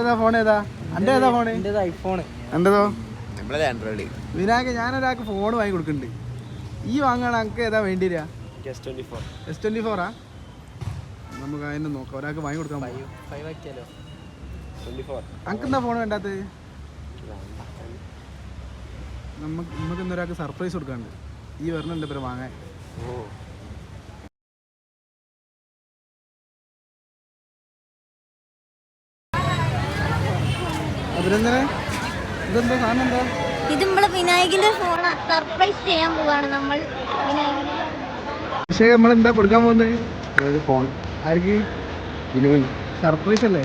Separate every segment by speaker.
Speaker 1: ഏതാ ഫോൺ ഏതാ അന്റെ ഏതാ ഫോണ്?
Speaker 2: ഐഫോൺ.
Speaker 1: എന്റേതോ
Speaker 2: ആൻഡ്രോയിഡ്.
Speaker 1: വിനായക ഞാനൊരാൾക്ക് ഫോൺ വാങ്ങി കൊടുക്കുന്നുണ്ട്. ഈ വാങ്ങാണ് എനിക്ക് ഏതാ വേണ്ടി വരിക? S24 ആ? നമുക്ക് അതിനെ നോക്കാം. ഒരാൾക്ക് വാങ്ങി കൊടുക്കാൻ നമുക്ക് എന്താ ഫോൺ വേണ്ടാത്തത്? നമുക്ക് ഇന്നൊരാൾക്ക് സർപ്രൈസ് കൊടുക്കാണ്ട്. ഈ വരണുണ്ട് പേര് വാങ്ങാൻ. അഭിനന്ദനെ ഇതെന്താ സാധനം എന്താ?
Speaker 3: ഇത് നമ്മളെ വിനായകന്റെ ഫോൺ സർപ്രൈസ് ചെയ്യാൻ പോവാണ് നമ്മൾ.
Speaker 1: പക്ഷേ നമ്മളെന്താ കൊടുക്കാൻ പോകുന്നത്? ഫോൺ ആർക്ക്? സർപ്രൈസ് അല്ലേ?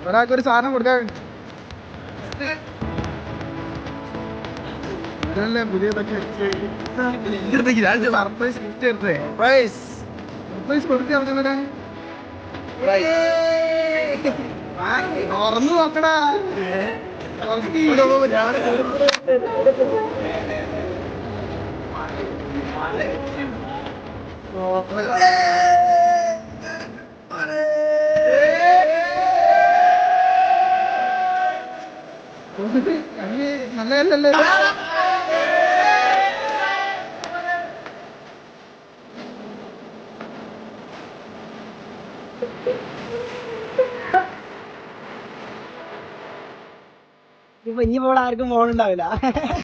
Speaker 1: ഒരാൾക്കൊരു സാധനം കൊടുക്കാൻ പുതിയതൊക്കെ സർപ്രൈസ് കൊടുത്തേ തുറന്നു നോക്കടാ. നല്ലതല്ലല്ലേ?
Speaker 2: ഇനിയിപ്പോൾ ആർക്കും ഫോൺ ഉണ്ടാവില്ല.